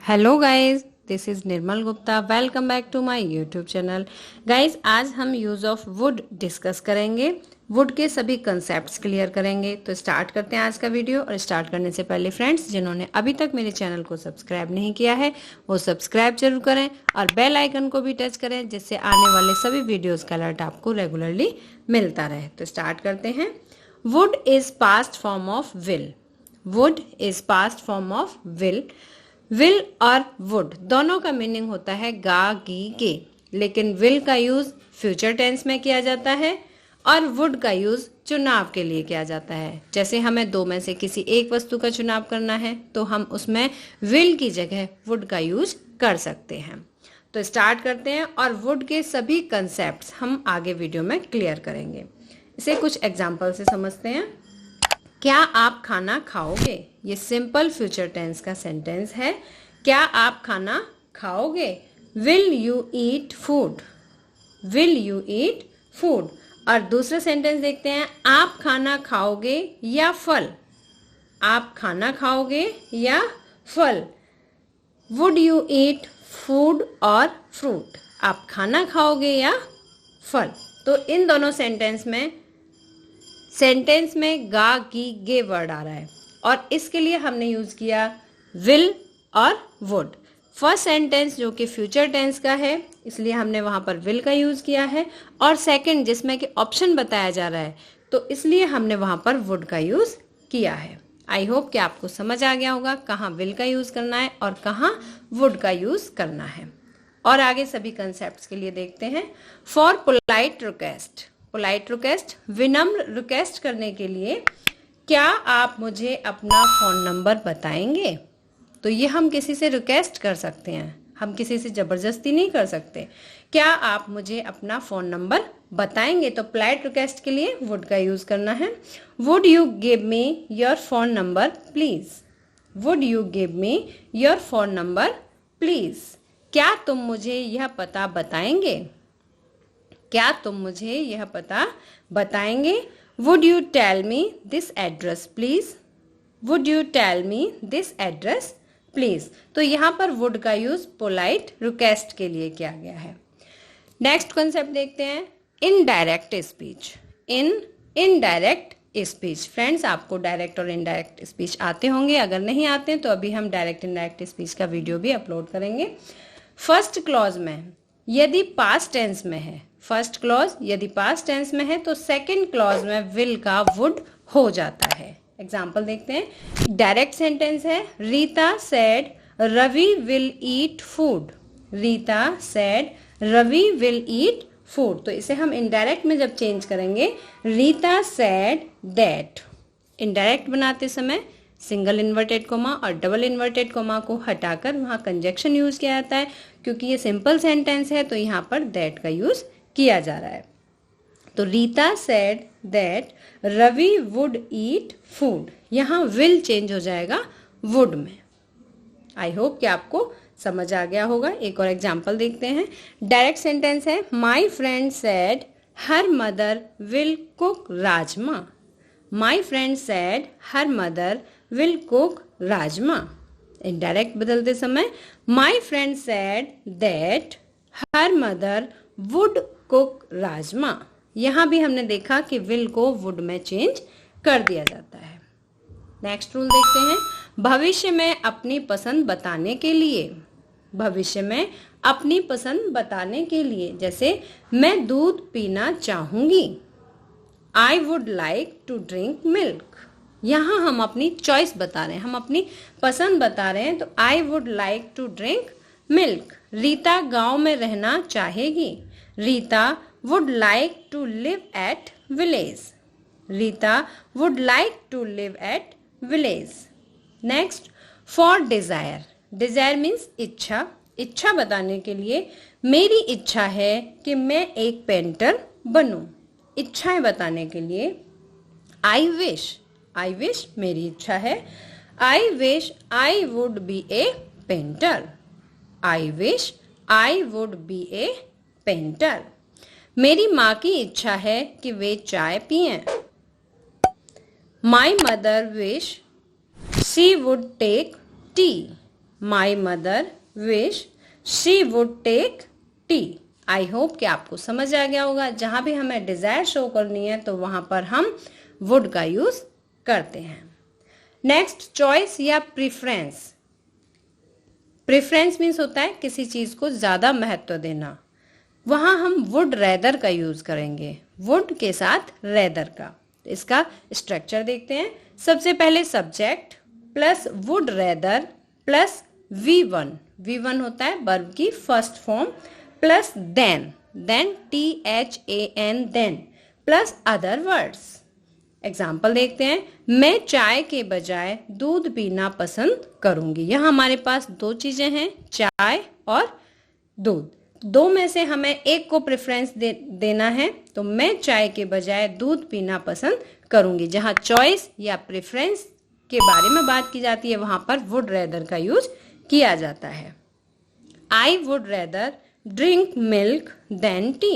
Hello guys, this is Nirmal Gupta. Welcome back to my YouTube channel. Guys, आज हम use of wood discuss करेंगे। Wood के सभी concepts clear करेंगे। तो स्टार्ट करते हैं आज का वीडियो। और स्टार्ट करने से पहले फ्रेंड्स, जिन्होंने अभी तक मेरे चैनल को सब्सक्राइब नहीं किया है वो सब्सक्राइब जरूर करें और बेल आइकन को भी टच करें, जिससे आने वाले सभी वीडियोज़ का अलर्ट आपको रेगुलरली मिलता रहे। तो स्टार्ट करते हैं। Would is past form of will. Would is past form of will. Will और वुड दोनों का मीनिंग होता है गा गी गे, लेकिन विल का यूज फ्यूचर टेंस में किया जाता है और वुड का यूज चुनाव के लिए किया जाता है। जैसे हमें दो में से किसी एक वस्तु का चुनाव करना है तो हम उसमें विल की जगह वुड का यूज कर सकते हैं। तो स्टार्ट करते हैं और वुड के सभी कंसेप्ट्स हम आगे वीडियो में क्लियर करेंगे। इसे कुछ एग्जाम्पल से समझते हैं। क्या आप खाना खाओगे? ये सिंपल फ्यूचर टेंस का सेंटेंस है। क्या आप खाना खाओगे? Will you eat food? Will you eat food? और दूसरा सेंटेंस देखते हैं। आप खाना खाओगे या फल? आप खाना खाओगे या फल? वुड यू ईट फूड और फ्रूट? आप खाना खाओगे या फल? तो इन दोनों सेंटेंस में गा गी गे वर्ड आ रहा है और इसके लिए हमने यूज किया विल और वुड। फर्स्ट सेंटेंस जो कि फ्यूचर टेंस का है, इसलिए हमने वहां पर विल का यूज किया है, और सेकंड जिसमें कि ऑप्शन बताया जा रहा है तो इसलिए हमने वहां पर वुड का यूज किया है। आई होप कि आपको समझ आ गया होगा कहाँ विल का यूज करना है और कहाँ वुड का यूज करना है। और आगे सभी कंसेप्ट के लिए देखते हैं। For polite request. Polite request, विनम्र रिक्वेस्ट करने के लिए, क्या आप मुझे अपना फोन नंबर बताएंगे? तो ये हम किसी से रिक्वेस्ट कर सकते हैं, हम किसी से जबरदस्ती नहीं कर सकते। क्या आप मुझे अपना फोन नंबर बताएंगे? तो पोलाइट रिक्वेस्ट के लिए वुड का यूज करना है। Would you give me your phone number please? Would you give me your phone number please? क्या तुम मुझे यह पता बताएंगे? क्या तुम मुझे यह पता बताएंगे? Would you tell me this address please? Would you tell me this address please? तो यहाँ पर वुड का यूज पोलाइट रिक्वेस्ट के लिए किया गया है। नेक्स्ट कॉन्सेप्ट देखते हैं। Indirect speech. Indirect speech. Friends, आपको डायरेक्ट और इनडायरेक्ट स्पीच आते होंगे। अगर नहीं आते हैं तो अभी हम डायरेक्ट इनडायरेक्ट स्पीच का वीडियो भी अपलोड करेंगे। फर्स्ट क्लॉज में यदि पास्ट टेंस में है, फर्स्ट क्लॉज यदि पास्ट टेंस में है तो सेकंड क्लॉज में विल का वुड हो जाता है। एग्जाम्पल देखते हैं। डायरेक्ट सेंटेंस है। Rita said Ravi will eat food. Rita said Ravi will eat food. तो इसे हम इनडायरेक्ट में जब चेंज करेंगे, रीता सेड दैट। इनडायरेक्ट बनाते समय सिंगल इन्वर्टेड कोमा और डबल इन्वर्टेड कोमा को हटाकर वहाँ कंजक्शन यूज किया जाता है। क्योंकि ये सिंपल सेंटेंस है तो यहाँ पर दैट का यूज किया जा रहा है। तो Rita said that Ravi would eat food, यहाँ विल चेंज हो जाएगा वुड में। आई होप कि आपको समझ आ गया होगा। एक और एग्जाम्पल देखते हैं। डायरेक्ट सेंटेंस है। My friend said her mother will cook rajma. My friend said her mother will cook rajma. Indirect बदलते समय my friend said that her mother would cook rajma. यहाँ भी हमने देखा कि विल को वुड में चेंज कर दिया जाता है। नेक्स्ट रूल देखते हैं। भविष्य में अपनी पसंद बताने के लिए। भविष्य में अपनी पसंद बताने के लिए, जैसे मैं दूध पीना चाहूंगी। I would like to drink milk. यहाँ हम अपनी चॉइस बता रहे हैं, हम अपनी पसंद बता रहे हैं। तो I would like to drink milk. Rita गांव में रहना चाहेगी। Rita would like to live at village. Rita would like to live at village. Next, for desire. Desire means इच्छा। इच्छा बताने के लिए, मेरी इच्छा है कि मैं एक पेंटर बनूं। इच्छाएं बताने के लिए आई विश। आई विश मेरी इच्छा है। I wish I would be a painter. I wish I would be a painter. मेरी माँ की इच्छा है कि वे चाय पिएं। My mother wish she would take tea. My mother wish she would take tea. I hope कि आपको समझ आ गया होगा। जहां भी हमें डिजायर शो करनी है तो वहां पर हम वुड का यूज करते हैं। नेक्स्ट, चॉइस या प्रीफरेंस। प्रेफरेंस मीन्स होता है किसी चीज को ज्यादा महत्व देना। वहां हम वुड रेदर का यूज करेंगे, वुड के साथ रेदर का। इसका स्ट्रक्चर देखते हैं। सबसे पहले subject plus would rather plus V1। V1 होता है वर्ब की first form, plus then THAN then, plus other words. Example देखते हैं। मैं चाय के बजाय दूध पीना पसंद करूंगी। यहाँ हमारे पास दो चीजें हैं, चाय और दूध। दो में से हमें एक को प्रेफरेंस देना है, तो मैं चाय के बजाय दूध पीना पसंद करूंगी। जहां चॉइस या प्रेफरेंस के बारे में बात की जाती है वहां पर वुड रेदर का यूज किया जाता है। I would rather drink milk than tea.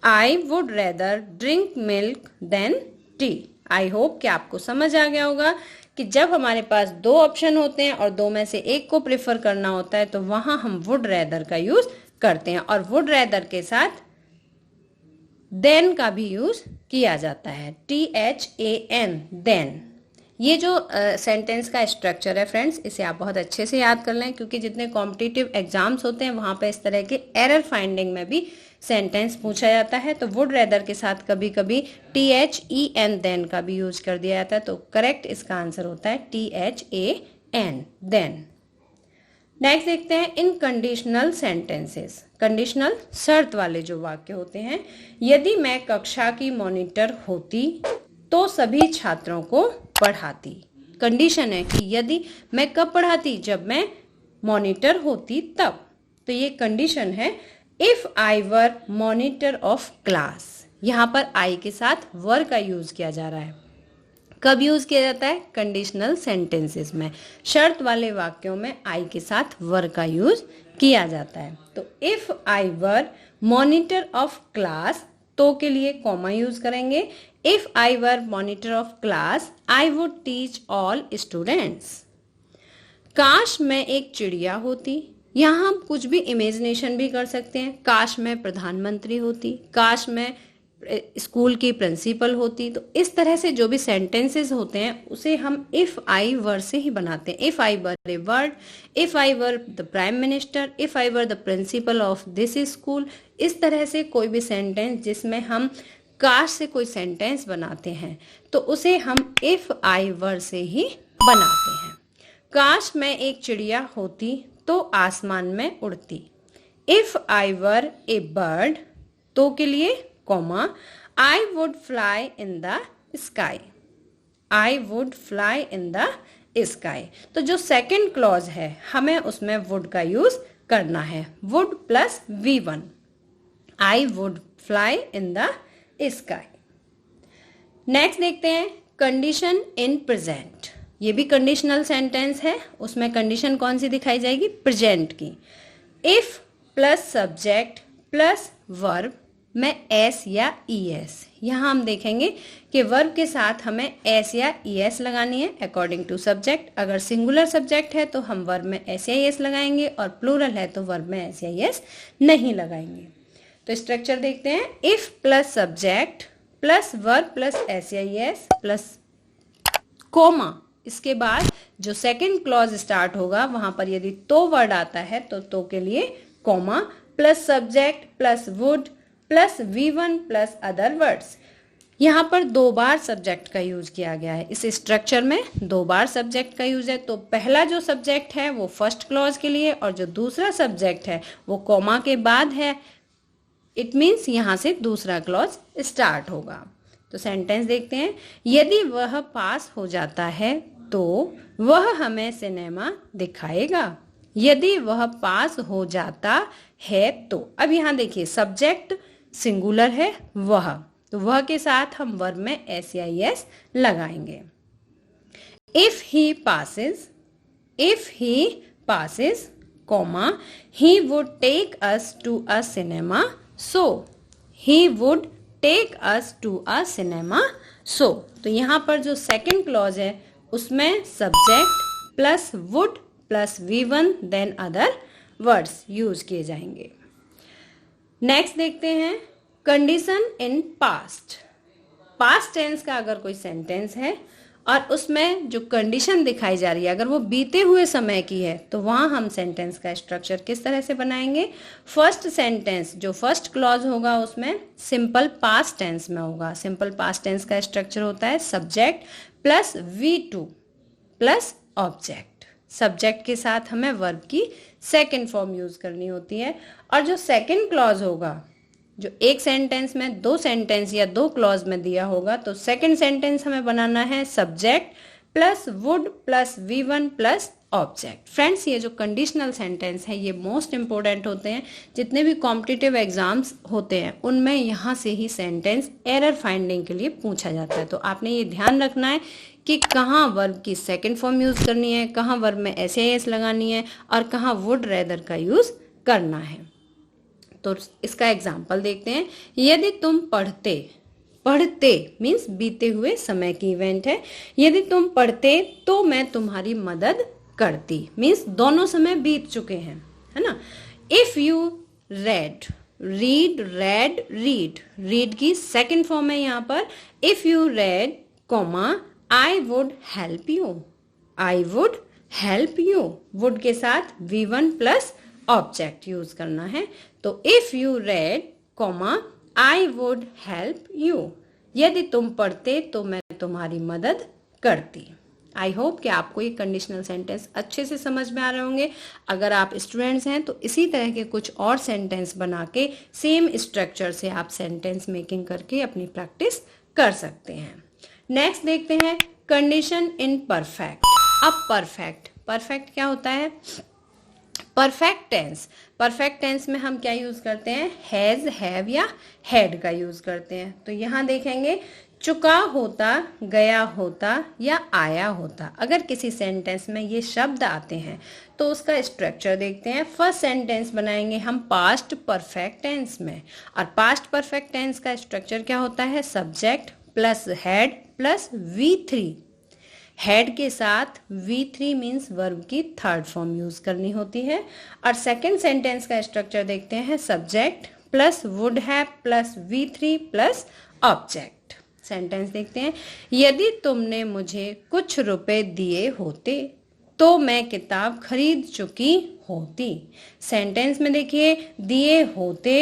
I would rather drink milk than tea. I hope कि आपको समझ आ गया होगा कि जब हमारे पास दो ऑप्शन होते हैं और दो में से एक को प्रेफर करना होता है तो वहां हम वुड रेदर का यूज करते हैं, और वुड रेदर के साथ देन का भी यूज किया जाता है, THAN देन। ये जो सेंटेंस का स्ट्रक्चर है फ्रेंड्स, इसे आप बहुत अच्छे से याद कर लें, क्योंकि जितने कॉम्पिटिटिव एग्जाम्स होते हैं वहां पे इस तरह के एरर फाइंडिंग में भी सेंटेंस पूछा जाता है। तो वुड रेदर के साथ कभी कभी THEN देन का भी यूज कर दिया जाता है। तो करेक्ट इसका आंसर होता है THAN देन। नेक्स्ट देखते हैं इन कंडीशनल सेंटेंसेस। कंडीशनल शर्त वाले जो वाक्य होते हैं। यदि मैं कक्षा की मॉनिटर होती तो सभी छात्रों को पढ़ाती। कंडीशन है कि यदि मैं कब पढ़ाती, जब मैं मॉनिटर होती तब। तो ये कंडीशन है। If I were monitor of class, यहां पर आई के साथ वर का यूज किया जा रहा है। कब यूज किया जाता है? कंडीशनल सेंटेंसेस में, शर्त वाले वाक्यों में आई के साथ वर का यूज किया जाता है। तो if I were monitor of class, तो के लिए कॉमा यूज करेंगे। If I were monitor of class I would teach all students. काश मैं एक चिड़िया होती, यहां हम कुछ भी इमेजिनेशन भी कर सकते हैं। काश मैं प्रधानमंत्री होती, काश मैं स्कूल की प्रिंसिपल होती। तो इस तरह से जो भी सेंटेंसेस होते हैं उसे हम इफ आई वर से ही बनाते हैं। If I were a word, if I were the prime minister, if I were the principle of this school. इस तरह से कोई भी सेंटेंस जिसमें हम काश से कोई सेंटेंस बनाते हैं तो उसे हम इफ आई वर से ही बनाते हैं। काश मैं एक चिड़िया होती तो आसमान में उड़ती। If I were A bird, तो के लिए comma, I would fly in the sky. I would fly in the sky. तो जो सेकंड क्लॉज है हमें उसमें वुड का यूज करना है, would plus V1। I would fly in the sky. Next देखते हैं कंडीशन इन प्रेजेंट। ये भी कंडीशनल सेंटेंस है, उसमें कंडीशन कौन सी दिखाई जाएगी? प्रेजेंट की। If plus subject plus verb में एस या ES। यहां हम देखेंगे कि वर्ब के साथ हमें एस या ES लगानी है अकॉर्डिंग टू सब्जेक्ट। अगर सिंगुलर सब्जेक्ट है तो हम वर्ब में एस या ES लगाएंगे, और प्लूरल है तो वर्ब में एस या ES नहीं लगाएंगे। तो स्ट्रक्चर देखते हैं। If plus subject plus verb plus S या ES प्लस कोमा, इसके बाद जो सेकंड क्लॉज स्टार्ट होगा वहां पर यदि तो वर्ड आता है तो के लिए comma, plus subject plus would plus V1 plus other words. यहां पर दो बार सब्जेक्ट का यूज किया गया है। इस स्ट्रक्चर में दो बार सब्जेक्ट का यूज है। तो पहला जो सब्जेक्ट है वो फर्स्ट क्लॉज के लिए, और जो दूसरा सब्जेक्ट है वो कोमा के बाद है। इट मीन्स यहां से दूसरा क्लॉज स्टार्ट होगा। तो सेंटेंस देखते हैं। यदि वह पास हो जाता है तो वह हमें सिनेमा दिखाएगा। यदि वह पास हो जाता है तो, अब यहां देखिए सब्जेक्ट सिंगुलर है वह, तो वह के साथ हम वर्ब में एस या ES लगाएंगे। If he passes comma, he would take us to a cinema show. He would take us to a cinema show. तो यहां पर जो सेकंड क्लॉज है उसमें subject plus would plus V1 then other words use किए जाएंगे। Next देखते हैं condition in past. Past tense का अगर कोई सेंटेंस है और उसमें जो कंडीशन दिखाई जा रही है अगर वो बीते हुए समय की है तो वहां हम सेंटेंस का स्ट्रक्चर किस तरह से बनाएंगे। फर्स्ट सेंटेंस जो फर्स्ट क्लॉज होगा उसमें सिंपल पास्ट टेंस में होगा। सिंपल पास्ट टेंस का स्ट्रक्चर होता है subject plus V2 plus object. Subject के साथ हमें वर्ब की सेकेंड फॉर्म यूज करनी होती है। और जो सेकेंड क्लॉज होगा जो एक सेंटेंस में दो सेंटेंस या दो क्लॉज में दिया होगा तो सेकंड सेंटेंस हमें बनाना है subject plus would plus V1 plus object. Friends ये जो कंडीशनल सेंटेंस है ये मोस्ट इंपॉर्टेंट होते हैं। जितने भी कॉम्पिटिटिव एग्जाम्स होते हैं उनमें यहाँ से ही सेंटेंस एरर फाइंडिंग के लिए पूछा जाता है। तो आपने ये ध्यान रखना है कि कहाँ वर्ब की सेकेंड फॉर्म यूज करनी है, कहाँ वर्ब में SAS लगानी है और कहाँ वुड रेदर का यूज करना है। तो इसका एग्जाम्पल देखते हैं। यदि तुम पढ़ते, पढ़ते मीन्स बीते हुए समय की इवेंट है। यदि तुम पढ़ते तो मैं तुम्हारी मदद करती मीन्स दोनों समय बीत चुके हैं, है ना। If you read, read red read, read की सेकंड फॉर्म है यहाँ पर। If you read comma I would help you, I would help you, would के साथ V1 प्लस ऑब्जेक्ट यूज करना है। तो if you read comma I would help you, यदि तुम पढ़ते तो मैं तुम्हारी मदद करती। आई होप कि आपको ये कंडीशनल सेंटेंस अच्छे से समझ में आ रहे होंगे। अगर आप स्टूडेंट्स हैं तो इसी तरह के कुछ और सेंटेंस बना के सेम स्ट्रक्चर से आप सेंटेंस मेकिंग करके अपनी प्रैक्टिस कर सकते हैं। नेक्स्ट देखते हैं कंडीशन इन परफेक्ट। अब परफेक्ट, परफेक्ट क्या होता है। परफेक्ट टेंस, परफेक्ट टेंस में हम क्या यूज करते हैं, हैज, हैव या हैड का यूज करते हैं। तो यहाँ देखेंगे चुका होता, गया होता या आया होता। अगर किसी सेंटेंस में ये शब्द आते हैं तो उसका स्ट्रक्चर देखते हैं। फर्स्ट सेंटेंस बनाएंगे हम पास्ट परफेक्ट टेंस में और पास्ट परफेक्ट टेंस का स्ट्रक्चर क्या होता है, subject plus had plus V3। Head के साथ V3 मीन्स वर्ब की थर्ड फॉर्म यूज करनी होती है। और सेकंड सेंटेंस का स्ट्रक्चर देखते हैं, subject plus would have plus V3 plus object. Sentence देखते हैं, यदि तुमने मुझे कुछ रुपए दिए होते तो मैं किताब खरीद चुकी होती। सेंटेंस में देखिए दिए होते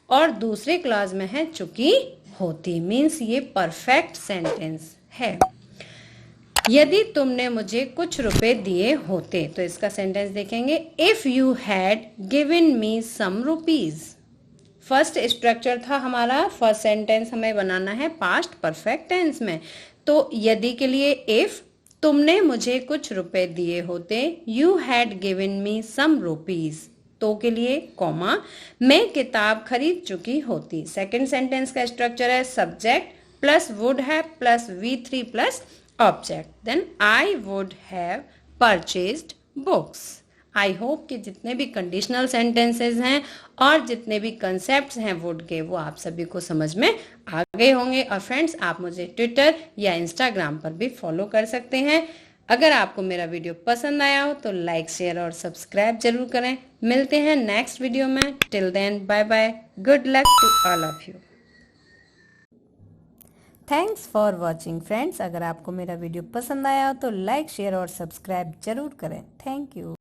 और दूसरे क्लॉज में है चुकी होती मीन्स ये परफेक्ट सेंटेंस है। यदि तुमने मुझे कुछ रुपए दिए होते तो इसका सेंटेंस देखेंगे, if you had given me some rupees. First structure था हमारा, फर्स्ट सेंटेंस हमें बनाना है पास्ट परफेक्ट टेंस में। तो यदि के लिए इफ, तुमने मुझे कुछ रुपए दिए होते, you had given me some rupees. तो के लिए कॉमा मैं किताब खरीद चुकी होती। सेकंड सेंटेंस का स्ट्रक्चर है subject plus would have plus V3 plus object, then I would have purchased books. I hope कि जितने भी कंडीशनल सेंटेंसेस हैं और जितने भी कंसेप्ट्स हैं वुड के वो आप सभी को समझ में आ गए होंगे। और फ्रेंड्स आप मुझे ट्विटर या इंस्टाग्राम पर भी फॉलो कर सकते हैं। अगर आपको मेरा वीडियो पसंद आया हो तो लाइक शेयर और सब्सक्राइब जरूर करें। मिलते हैं नेक्स्ट वीडियो में। Till then bye bye, good luck to all of you. Thanks for watching friends. अगर आपको मेरा वीडियो पसंद आया हो तो लाइक शेयर और सब्सक्राइब जरूर करें। Thank you.